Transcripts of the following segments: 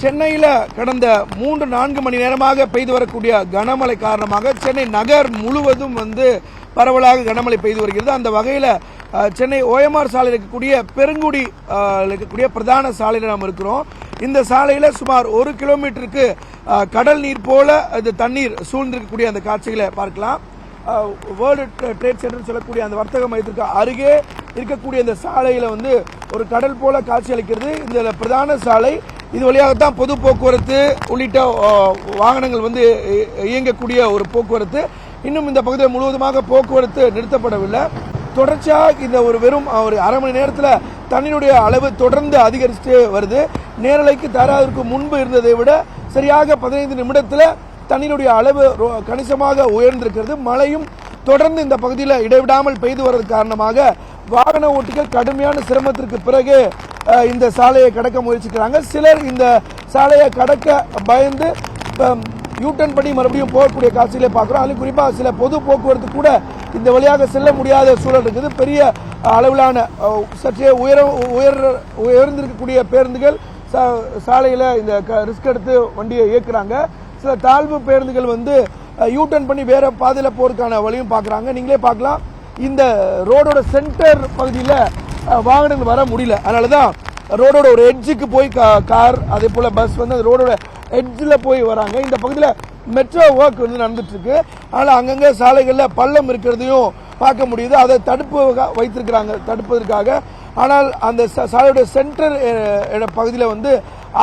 சென்னையில் கடந்த 3-4 மணி நேரமாக பெய்து வரக்கூடிய கனமழை காரணமாக சென்னை நகர் முழுவதும் பரவலாக கனமழை பெய்து வருகிறது. அந்த வகையில் சென்னை OMR சாலையில் இருக்கக்கூடிய பெருங்குடி இருக்கக்கூடிய பிரதான சாலையில் நாம் இருக்கிறோம். இந்த சாலையில் சுமார் 1 கிலோமீட்டருக்கு கடல் நீர் போல இந்த தண்ணீர் சூழ்ந்திருக்கக்கூடிய அந்த காட்சிகளை பார்க்கலாம். வேர்ல்டு ட்ரேட் சென்டர் சொல்லக்கூடிய அந்த வர்த்தக மையத்திற்கு அருகே இருக்கக்கூடிய இந்த சாலையில் ஒரு கடல் போல காட்சி அளிக்கிறது. இந்த பிரதான சாலை இது வழியாகத்தான் பொது போக்குவரத்து உள்ளிட்ட வாகனங்கள் இயங்கக்கூடிய ஒரு போக்குவரத்து. இன்னும் இந்த பகுதியில் முழுவதுமாக போக்குவரத்து நிறுத்தப்படவில்லை. தொடர்ச்சியாக இந்த வெறும் ஒரு அரை மணி நேரத்தில் தண்ணீருடைய அளவு தொடர்ந்து அதிகரிச்சுட்டே வருது. நேரலைக்கு தயாராவதற்கு முன்பு இருந்ததை விட சரியாக 15 நிமிடத்தில் தண்ணீருடைய அளவு கணிசமாக உயர்ந்திருக்கிறது. மழையும் தொடர்ந்து இந்த பகுதியில் இடைவிடாமல் பெய்து வருவது காரணமாக வாகன ஓட்டிகள் கடுமையான சிரமத்திற்கு பிறகு இந்த சாலையை கடக்க முயற்சிக்கிறாங்க. சிலர் இந்த சாலையை கடக்க பயந்து யூட்டன் பண்ணி மறுபடியும் போகக்கூடிய காட்சிகளை பார்க்குறோம். அதில் குறிப்பாக சில பொது போக்குவரத்து கூட இந்த வழியாக செல்ல முடியாத சூழல் இருக்குது. பெரிய அளவிலான சற்றே உயர்ந்திருக்கக்கூடிய பேருந்துகள் சாலையில் இந்த ரிஸ்க் எடுத்து வண்டியை இயக்குறாங்க. சில தாழ்வு பேருந்துகள் யூட்டன் பண்ணி வேற பாதையில் போறதுக்கான வழியும் பார்க்குறாங்க. நீங்களே பார்க்கலாம், இந்த ரோடோட சென்டர் பகுதியில் வாகனங்கள் வர முடியல. அதனால தான் ரோடோட ஒரு எட்ஜுக்கு போய் கார் அதே போல பஸ் அந்த ரோடோட எட்ஜில் போய் வராங்க. இந்த பகுதியில் மெட்ரோ ஒர்க் நடந்துட்டு இருக்கு. அதனால அங்கங்கே சாலைகளில் பள்ளம் இருக்கிறதையும் பார்க்க முடியுது. அதை வைத்திருக்கிறாங்க தடுப்பதற்காக. ஆனால் அந்த சாலையோட சென்டர் பகுதியில்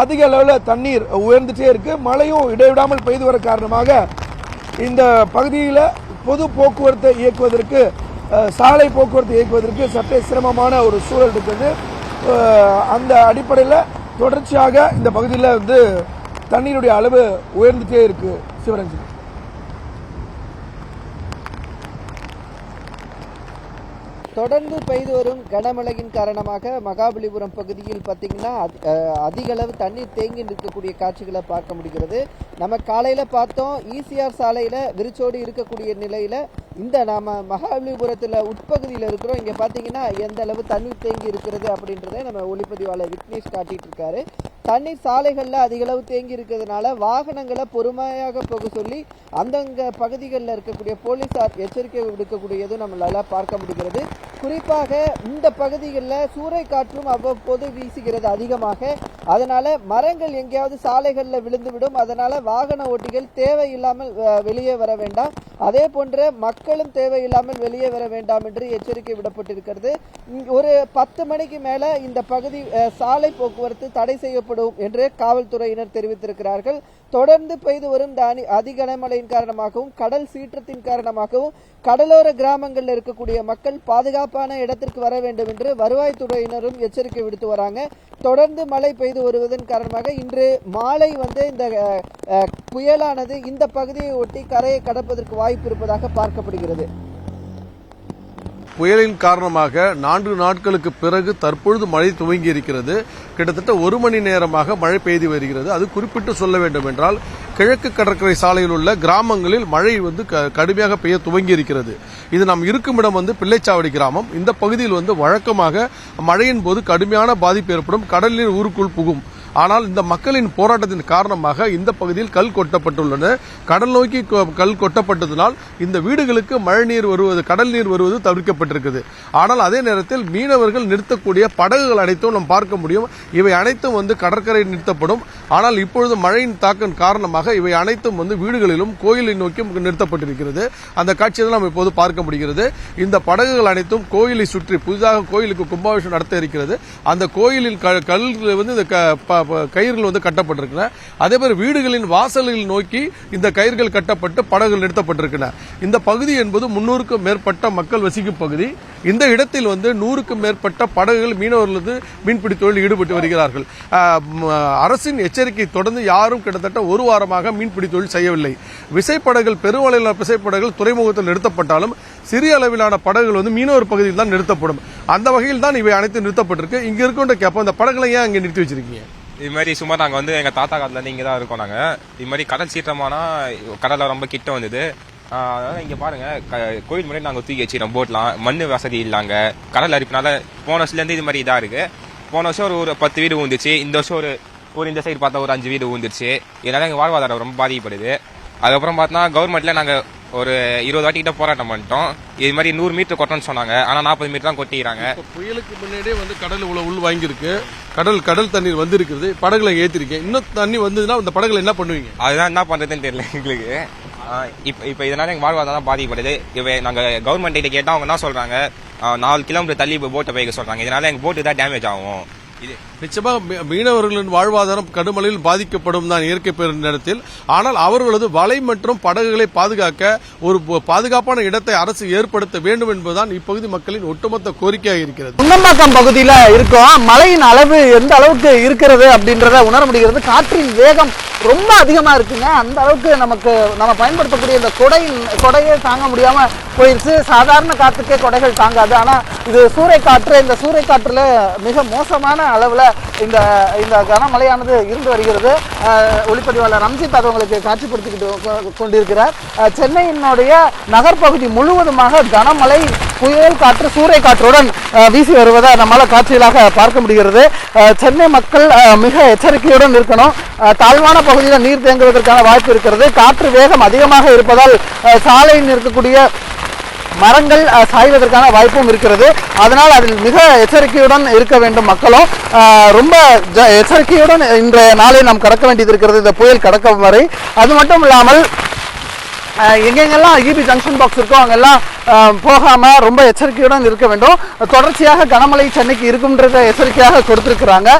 அதிக அளவில் தண்ணீர் உயர்ந்துட்டே இருக்கு. மழையும் இடைவிடாமல் பெய்து வர காரணமாக இந்த பகுதியில் பொது போக்குவரத்தை இயக்குவதற்கு சாலை போக்குவரத்து இயக்குவதற்கு சற்றே சிரமமான ஒரு சூழல் இருக்குது. அந்த அடிப்படையில் தொடர்ச்சியாக இந்த பகுதியில் தண்ணீருடைய அளவு உயர்ந்துட்டே இருக்கு. சிவரஞ்சன், தொடர்ந்து பெய்து வரும் கனமழையின் காரணமாக மகாபலிபுரம் பகுதியில் பார்த்தீங்கன்னா அதிக அளவு தண்ணீர் தேங்கி நிற்கக்கூடிய காட்சிகளை பார்க்க முடிகிறது. நம்ம காலையில பார்த்தோம், ECR சாலையில விரிச்சோடு இருக்கக்கூடிய நிலையில இந்த நாம மகாபலிபுரத்துல உட்பகுதியில் இருக்கிறோம். இங்க பாத்தீங்கன்னா எந்த அளவு தண்ணீர் தேங்கி இருக்கிறது அப்படின்றத நம்ம ஒளிப்பதிவாளர் விக்னேஷ் காட்டிட்டு இருக்காரு. தண்ணீர் சாலைகள்ல அதிக அளவு தேங்கி இருக்கிறதுனால வாகனங்களை பொறுமையாக போக சொல்லி அந்தங்க பகுதிகளில் இருக்கக்கூடிய போலீசார் எச்சரிக்கை விடுக்கக்கூடியதும் நம்மளால பார்க்க முடிகிறது. குறிப்பாக இந்த பகுதிகளில் சூறை காற்றும் அவ்வப்போது வீசுகிறது அதிகமாக. அதனால மரங்கள் எங்கேயாவது சாலைகளில் விழுந்துவிடும். அதனால வாகன ஓட்டிகள் தேவையில்லாமல் வெளியே வர வேண்டாம். அதே போன்ற மக்களும் தேவையில்லாமல் வெளியே வர வேண்டாம் என்று எச்சரிக்கை விடப்பட்டிருக்கிறது. ஒரு 10 மணிக்கு மேல இந்த பகுதி சாலை போக்குவரத்து தடை செய்யப்படும் என்று காவல்துறையினர் தெரிவித்திருக்கிறார்கள். தொடர்ந்து பெய்து வரும் அதிகனமழையின் காரணமாகவும் கடல் சீற்றத்தின் காரணமாகவும் கடலோர கிராமங்களில் இருக்கக்கூடிய மக்கள் பாதுகாப்பான இடத்திற்கு வர வேண்டும் என்று வருவாய்த்துறையினரும் எச்சரிக்கை விடுத்து வராங்க. தொடர்ந்து மழை பெய்து வருவதன் காரணமாக இன்று மாலை இந்த புயலானது இந்த பகுதியை ஒட்டி கரையை கடப்பதற்கு வாய்ப்பு இருப்பதாக பார்க்கப்படுகிறது. புயலின் காரணமாக 4 நாட்களுக்கு பிறகு தற்பொழுது மழை துவங்கி இருக்கிறது. கிட்டத்தட்ட 1 மணி நேரமாக மழை பெய்து வருகிறது. அது குறிப்பிட்டு சொல்ல வேண்டும் என்றால் கிழக்கு கடற்கரை சாலையில் உள்ள கிராமங்களில் மழை கடுமையாக பெய்ய துவங்கி இருக்கிறது. இது நாம் இருக்கும் இடம் பிள்ளைச்சாவடி கிராமம். இந்த பகுதியில் வழக்கமாக மழையின் போது கடுமையான பாதிப்பு ஏற்படும், கடல் நீர் ஊருக்குள் புகும். ஆனால் இந்த மக்களின் போராட்டத்தின் காரணமாக இந்த பகுதியில் கல் கொட்டப்பட்டுள்ளன. கடல் நோக்கி கல் கொட்டப்பட்டதனால் இந்த வீடுகளுக்கு மழை நீர் வருவது, கடல் நீர் வருவது தவிர்க்கப்பட்டிருக்குது. ஆனால் அதே நேரத்தில் மீனவர்கள் நிறுத்தக்கூடிய படகுகள் அனைத்தும் நாம் பார்க்க முடியும். இவை அனைத்தும் கடற்கரையில் நிறுத்தப்படும். ஆனால் இப்பொழுது மழையின் தாக்கம் காரணமாக இவை அனைத்தும் வீடுகளிலும் கோயிலை நோக்கியும் நிறுத்தப்பட்டிருக்கிறது. அந்த காட்சியை நாம் இப்போது பார்க்க முடிகிறது. இந்த படகுகள் அனைத்தும் கோயிலை சுற்றி புதிதாக கோயிலுக்கு கும்பாபிஷேகம் நடத்த இருக்கிறது. அந்த கோயிலில் கல் கயிர்கள் கட்டப்பட்டிருக்கின்றன. அதே போல வீடுகளின் வாசல்கள் நோக்கி இந்த கயிர்கள் கட்டப்பட்டு படகுகள் நிறுத்தப்பட்டிருக்கின்றன. இந்த பகுதி என்பது 300க்கும் மேற்பட்ட மக்கள் வசிக்கும் பகுதி. இந்த இடத்தில் 100க்கும் மேற்பட்ட படகுகள் மீனவர்கள் மீன்பிடி தொழில் ஈடுபட்டு வருகிறார்கள். அரசின் எச்சரிக்கை தொடர்ந்து யாரும் கிட்டத்தட்ட 1 வாரமாக மீன்பிடி தொழில் செய்யவில்லை. விசைப்படகுகள், பெருவளையிலான விசைப்படகுகள் துறைமுகத்தில் நிறுத்தப்பட்டாலும் சிறிய அளவிலான படகுகள் மீனவர் பகுதியில் தான் நிறுத்தப்படும். அந்த வகையில் தான் இவை அனைத்து நிறுத்தப்பட்டிருக்கு. இங்க இருக்கின்ற கேப்ப இந்த படகுகளை ஏன் அங்க நிறுத்தி வச்சிருக்கீங்க? இது மாதிரி சும்மா நாங்கள் எங்கள் தாத்தா காலத்துலேருந்து இங்கே தான் இருக்கோம். நாங்கள் இது மாதிரி கடல் சீற்றமானா கடலில் ரொம்ப கிட்ட வந்தது. அதனால் இங்கே பாருங்கள், கோயில் முன்னாடி நாங்கள் தூக்கி வச்சுக்கிறோம் போட்லாம். மண் வசதி இல்லாங்க கடல் அரிப்புனால போன வருஷத்துலேருந்து இது மாதிரி இதாக இருக்குது. போன வருஷம் ஒரு 10 வீடு வந்துச்சு. இந்த வருஷம் ஒரு ஒரு இந்த சைடு பார்த்தா ஒரு 5 வீடு ஊந்துருச்சு. இதனால எங்கள் வாழ்வாதாரம் ரொம்ப பாதிக்கப்படுது. அதுக்கப்புறம் பார்த்தா கவர்மெண்ட்ல நாங்கள் ஒரு 20 வாட்டி கிட்ட போராட்டம் பண்ணிட்டோம். இது மாதிரி 100 மீட்டர் கொட்டணும்னு சொன்னாங்க. ஆனால் 40 மீட்டர் தான் கொட்டிக்கிறாங்க. புயலுக்கு முன்னாடியே வந்து கடல் இவ்வளவு உள் வாங்கியிருக்கு, கடல் தண்ணீர் வந்து இருக்குது, படகுல ஏற்றிருக்கேன். இன்னும் தண்ணி வந்ததுன்னா அந்த படகுல என்ன பண்ணுவீங்க? அதுதான் என்ன பண்றதுன்னு தெரியல எங்களுக்கு. இப்போ இதனால எங்கள் வாழ்வாதாரம் பாதிக்கப்படுது. இப்போ நாங்கள் கவர்மெண்ட் கிட்ட கேட்டால் அவங்க என்ன சொல்றாங்க, 4 கிலோமீட்டர் தள்ளி போட்டை வைக்க சொல்றாங்க. இதனால எங்கள் போட்டு தான் டேமேஜ் ஆகும். இது நிச்சயமாக மீனவர்களின் வாழ்வாதாரம் கடுமழையில் பாதிக்கப்படும் தான் இயற்கை பேரிடரில். ஆனால் அவர்களது வலை மற்றும் படகுகளை பாதுகாக்க ஒரு பாதுகாப்பான இடத்தை அரசு ஏற்படுத்த வேண்டும் என்பதுதான் இப்பகுதி மக்களின் ஒட்டுமொத்த கோரிக்கையாக இருக்கிறது. நுங்கம்பாக்கம் பகுதியில் இருக்கோம். மழையின் அளவு எந்த அளவுக்கு இருக்கிறது அப்படின்றத உணர முடிகிறது. காற்றின் வேகம் ரொம்ப அதிகமா இருக்குங்க. அந்த அளவுக்கு நம்ம பயன்படுத்தக்கூடிய இந்த கொடையே தாங்க முடியாம போயிருச்சு. சாதாரண காற்றுக்கே கொடைகள் தாங்காது. ஆனா இது சூறைக்காற்று. இந்த சூறைக்காற்றுல மிக மோசமான அளவுல இந்த கனமழையானது இருந்து வருகிறது. ஒளிப்பதிவாளர் ரம்ஜித் அதை உங்களுக்கு காட்சிப்படுத்திக்கிட்டு கொண்டிருக்கிறார். சென்னையினுடைய நகர்ப்பகுதி முழுவதுமாக கனமழை, புயல் காற்று, சூறைக்காற்றுடன் வீசி வருவதை நம்மால காட்சிகளாக பார்க்க முடிகிறது. சென்னை மக்கள் மிக எச்சரிக்கையுடன் இருக்கணும். தாழ்வான பகுதியில் நீர் தேங்குவதற்கான வாய்ப்பு இருக்கிறது. காற்று வேகம் அதிகமாக இருப்பதால் சாலையில் இருக்கக்கூடிய மரங்கள் சாய்வதற்கான வாய்ப்பும் இருக்கிறது. அதனால் அதில் மிக எச்சரிக்கையுடன் இருக்க வேண்டும் மக்களும். ரொம்ப எச்சரிக்கையுடன் இன்றைய நாளை நாம் கடக்க வேண்டியது இருக்கிறது, இந்த புயல் கடக்கும் வரை. அது மட்டும் இல்லாமல் எங்கெங்கெல்லாம் இபி ஜங்ஷன் பாக்ஸ் இருக்கோ அங்கெல்லாம் போகாம ரொம்ப எச்சரிக்கையுடன் இருக்க வேண்டும். தொடர்ச்சியாக கனமழை சென்னைக்கு இருக்கும்ன்றத எச்சரிக்கையாக கொடுத்திருக்கிறாங்க.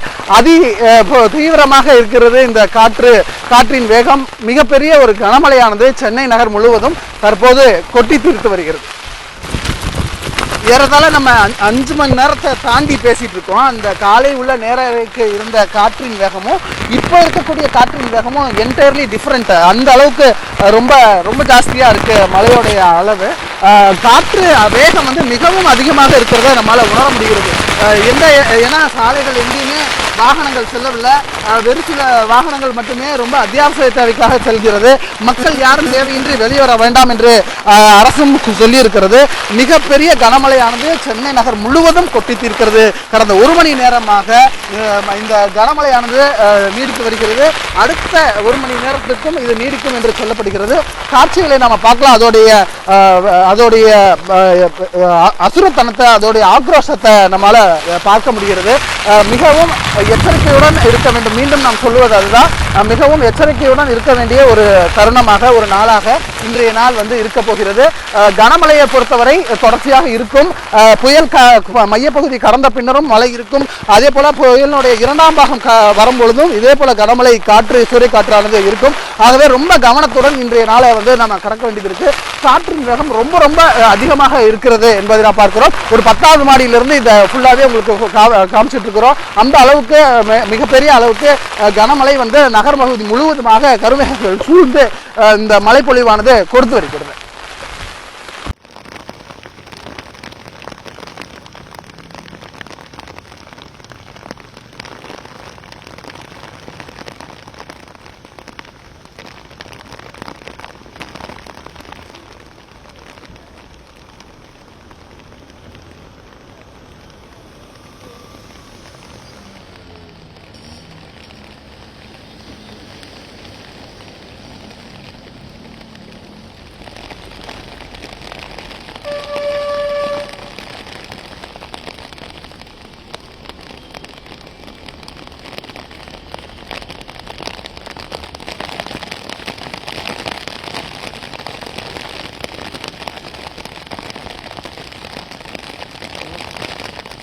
தீவிரமாக இருக்கிறது இந்த காற்றின் வேகம். மிகப்பெரிய ஒரு கனமழையானது சென்னை நகர் முழுவதும் தற்போது கொட்டி தீர்த்து வருகிறது. ஏறத்தாழ நம்ம 5 மணி நேரத்தை தாண்டி பேசிட்டு இருக்கோம். அந்த காலை உள்ள நேரத்துக்கு இருந்த காற்றின் வேகமும் இப்போ இருக்கக்கூடிய காற்றின் வேகமும் என்டையர்லி டிஃப்ரெண்ட். அந்த அளவுக்கு ரொம்ப ரொம்ப ஜாஸ்தியா இருக்கு மழையோடைய அளவு. காற்று வேகம் வந்து மிகவும் அதிகமாக இருக்கிறத நம்மளால உணர முடிகிறது. ஏன்னா சாலைகள் எங்கேயுமே வாகனங்கள் செல்லவில்லை. வெறு சில வாகனங்கள் மட்டுமே ரொம்ப அத்தியாவசிய தேவைக்காக செல்கிறது. மக்கள் யாரும் தேவையின்றி வெளிவர வேண்டாம் என்று அரசும் சொல்லியிருக்கிறது. மிகப்பெரிய கனமழையானது சென்னை நகர் முழுவதும் கொட்டி தீர்க்கிறது. கடந்த 1 மணி நேரமாக இந்த கனமழையானது நீடித்து வருகிறது. அடுத்த 1 மணி நேரத்திற்கும் இது நீடிக்கும் என்று சொல்லப்படுகிறது. காட்சிகளை நாம பார்க்கலாம். அதோடைய அசுரத்தனத்தை, அதோடைய ஆக்ரோஷத்தை நம்மால பார்க்க முடிகிறது. மிகவும் எச்சரிக்கையுடன் இருக்க வேண்டும். மீண்டும் நாம் சொல்லுவது அதுதான், மிகவும் எச்சரிக்கையுடன் இருக்க வேண்டிய ஒரு தருணமாக, ஒரு நாளாக இன்றைய நாள் வந்து இருக்க போகிறது. கனமழையை பொறுத்தவரை தொடர்ச்சியாக இருக்கும். புயல் மையப்பகுதி கடந்த பின்னரும் மழை இருக்கும். அதே போல புயலினுடைய 2ஆம் பாகம் வரும்பொழுதும் இதே போல கனமழை, காற்று, சூறைக்காற்றானது இருக்கும். ஆகவே ரொம்ப கவனத்துடன் இன்றைய நாளை வந்து நம்ம கடக்க வேண்டியது இருக்கு. காற்றின் வேகம் ரொம்ப ரொம்ப அதிகமாக இருக்கிறது என்பதை நான் பார்க்கிறோம். ஒரு 10வது மாடியிலிருந்து இதை ஃபுல்லாவே உங்களுக்கு காமிச்சிட்டு இருக்கிறோம். அந்த அளவுக்கு மிகப்பெரிய அளவுக்கு கனமழை வந்து நகர் பகுதி முழுவதுமாக கருமேகங்கள் சூழ்ந்து இந்த மழைப்பொழிவானது கொடுத்து வருகிறது.